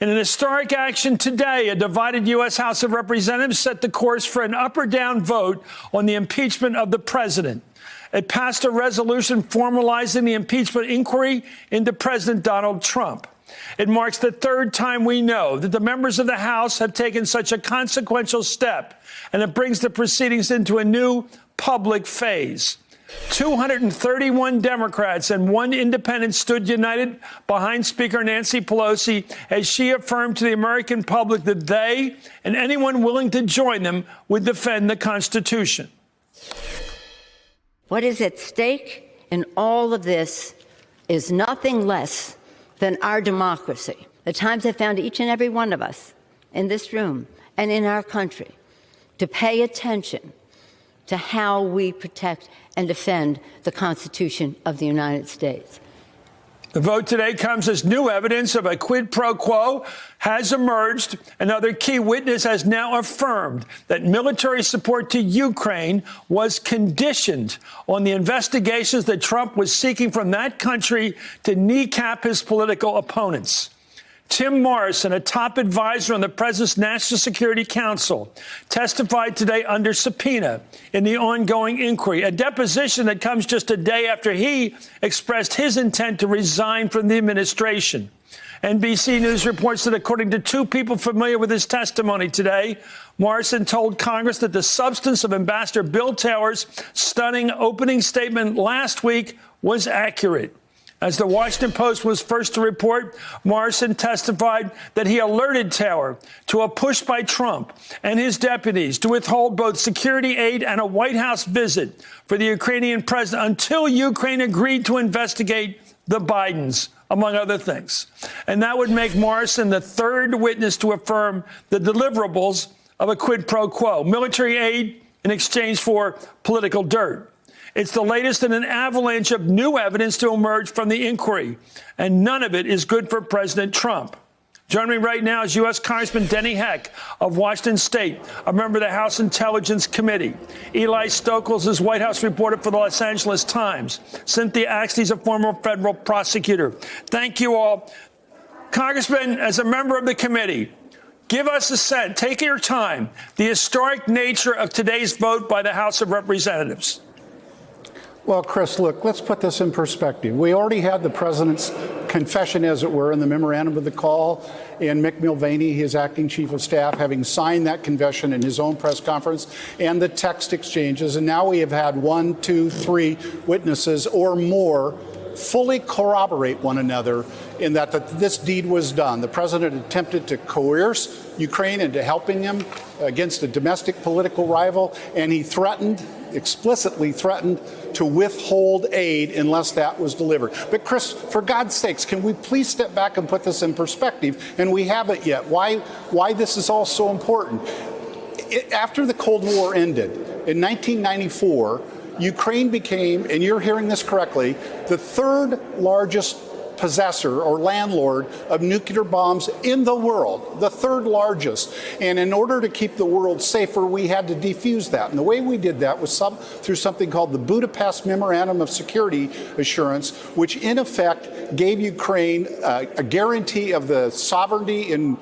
In an historic action today, a divided U.S. House of Representatives set the course for an up or down vote on the impeachment of the president. It passed a resolution formalizing the impeachment inquiry into President Donald Trump. It marks the third time we know that the members of the House have taken such a consequential step, and it brings the proceedings into a new public phase. 231 Democrats and 1 independent stood united behind Speaker Nancy Pelosi as she affirmed to the American public that they and anyone willing to join them would defend the Constitution. What is at stake in all of this is nothing less than our democracy. At times I found each and every one of us in this room and in our country to pay attention to how we protect and defend the Constitution of the United States. The vote today comes as new evidence of a quid pro quo has emerged. Another key witness has now affirmed that military support to Ukraine was conditioned on the investigations that Trump was seeking from that country to kneecap his political opponents. Tim Morrison, a top advisor on the President's National Security Council, testified today under subpoena in the ongoing inquiry, a deposition that comes just a day after he expressed his intent to resign from the administration. NBC News reports that according to 2 people familiar with his testimony today, Morrison told Congress that the substance of Ambassador Bill Taylor's stunning opening statement last week was accurate. As the Washington Post was first to report, Morrison testified that he alerted Taylor to a push by Trump and his deputies to withhold both security aid and a White House visit for the Ukrainian president until Ukraine agreed to investigate the Bidens, among other things. And that would make Morrison the 3rd witness to affirm the deliverables of a quid pro quo, military aid in exchange for political dirt. It's the latest in an avalanche of new evidence to emerge from the inquiry, and none of it is good for President Trump. Joining me right now is U.S. Congressman Denny Heck of Washington State, a member of the House Intelligence Committee. Eli Stokols is White House reporter for the Los Angeles Times. Cynthia Axte is a former federal prosecutor. Thank you all. Congressman, as a member of the committee, give us a sense, take your time, the historic nature of today's vote by the House of Representatives. Well, Chris, look, let's put this in perspective. We already had the president's confession, as it were, in the memorandum of the call, and Mick Mulvaney, his acting chief of staff, having signed that confession in his own press conference, and the text exchanges. And now we have had 1, 2, 3 witnesses or more fully corroborate one another in that this deed was done. The president attempted to coerce Ukraine into helping him against a domestic political rival, and he explicitly threatened to withhold aid unless that was delivered. But Chris, for God's sakes, can we please step back and put this in perspective? And we haven't yet. Why this is all so important. After the Cold War ended in 1994, Ukraine became, and you're hearing this correctly, the 3rd largest possessor or landlord of nuclear bombs in the world, the 3rd largest. And in order to keep the world safer, we had to defuse that. And the way we did that was through something called the Budapest Memorandum of Security Assurance, which in effect gave Ukraine a guarantee of the sovereignty and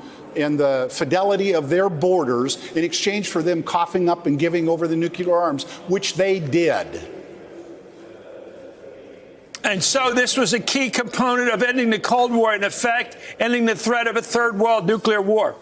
the fidelity of their borders in exchange for them coughing up and giving over the nuclear arms, which they did. And so this was a key component of ending the Cold War, in effect, ending the threat of a 3rd world nuclear war.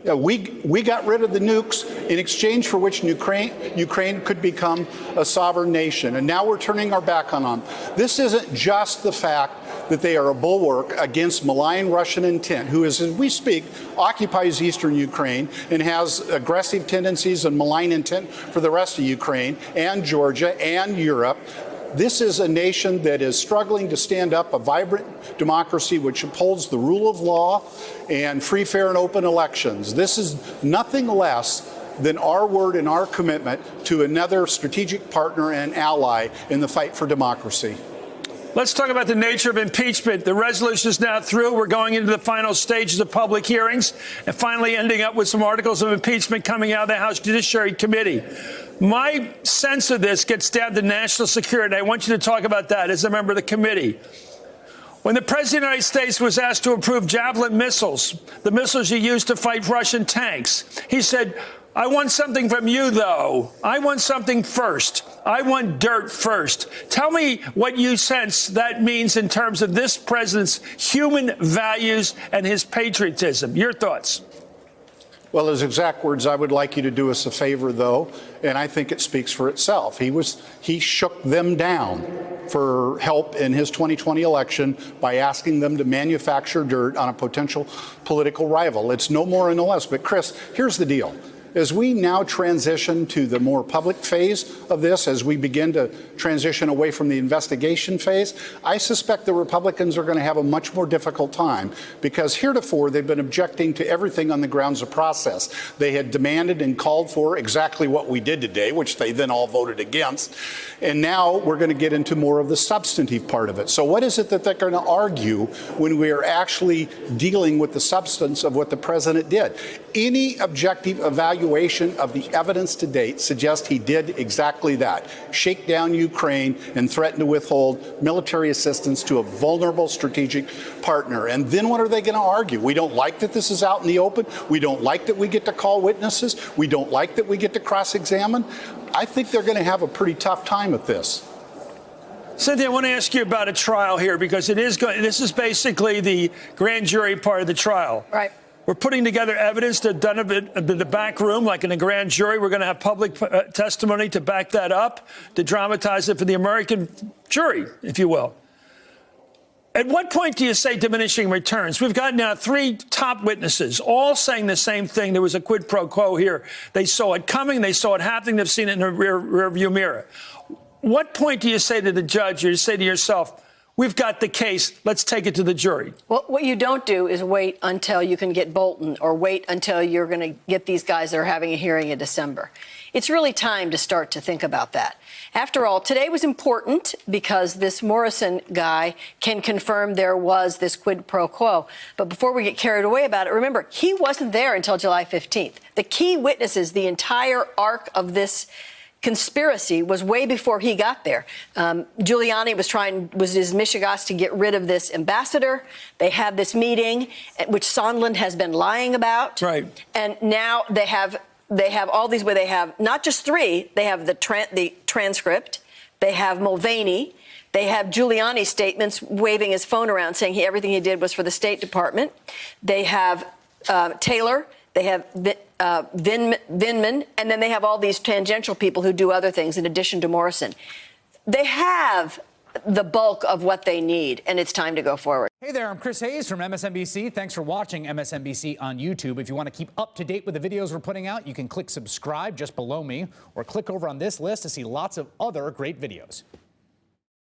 Yeah, we got rid of the nukes in exchange for which Ukraine could become a sovereign nation. And now we're turning our back on them. This isn't just the fact that they are a bulwark against malign Russian intent, who is, as we speak, occupies eastern Ukraine and has aggressive tendencies and malign intent for the rest of Ukraine and Georgia and Europe. This is a nation that is struggling to stand up a vibrant democracy which upholds the rule of law and free, fair, and open elections. This is nothing less than our word and our commitment to another strategic partner and ally in the fight for democracy. Let's talk about the nature of impeachment. The resolution is now through. We're going into the final stages of public hearings and finally ending up with some articles of impeachment coming out of the House Judiciary Committee. My sense of this gets down to national security. I want you to talk about that as a member of the committee. When the President of the United States was asked to approve Javelin missiles, the missiles you use to fight Russian tanks, he said, I want something from you, though. I want something first. I want dirt first. Tell me what you sense that means in terms of this president's human values and his patriotism. Your thoughts? Well, his exact words, I would like you to do us a favor, though, and I think it speaks for itself. He shook them down for help in his 2020 election by asking them to manufacture dirt on a potential political rival. It's no more and no less. But, Chris, here's the deal. As we now transition to the more public phase of this, as we begin to transition away from the investigation phase, I suspect the Republicans are going to have a much more difficult time because heretofore they've been objecting to everything on the grounds of process. They had demanded and called for exactly what we did today, which they then all voted against. And now we're going to get into more of the substantive part of it. So what is it that they're going to argue when we are actually dealing with the substance of what the president did? Any objective evaluation of the evidence to date suggests he did exactly that, shake down Ukraine and threaten to withhold military assistance to a vulnerable strategic partner. And then what are they going to argue? We don't like that this is out in the open. We don't like that we get to call witnesses. We don't like that we get to cross-examine. I think they're going to have a pretty tough time with this. Cynthia, I want to ask you about a trial here because this is basically the grand jury part of the trial. Right. We're putting together evidence that's done in the back room, like in a grand jury. We're going to have public testimony to back that up, to dramatize it for the American jury, if you will. At what point do you say diminishing returns? We've got now 3 top witnesses, all saying the same thing. There was a quid pro quo here. They saw it coming. They saw it happening. They've seen it in the rear view mirror. What point do you say to the judge or you say to yourself, we've got the case, let's take it to the jury? Well, what you don't do is wait until you can get Bolton or wait until you're going to get these guys that are having a hearing in December. It's really time to start to think about that. After all, today was important because this Morrison guy can confirm there was this quid pro quo. But before we get carried away about it, remember, he wasn't there until July 15th. The key witnesses, the entire arc of this conspiracy was way before he got there. Giuliani was his mishegas to get rid of this ambassador. They had this meeting, which Sondland has been lying about. Right. And now they have all these where they have not just 3, they have the transcript, they have Mulvaney, they have Giuliani's statements waving his phone around saying everything he did was for the State Department. They have Taylor. They have Vindman, and then they have all these tangential people who do other things in addition to Morrison. They have the bulk of what they need, and it's time to go forward. Hey there, I'm Chris Hayes from MSNBC. Thanks for watching MSNBC on YouTube. If you want to keep up to date with the videos we're putting out, you can click subscribe just below me or click over on this list to see lots of other great videos.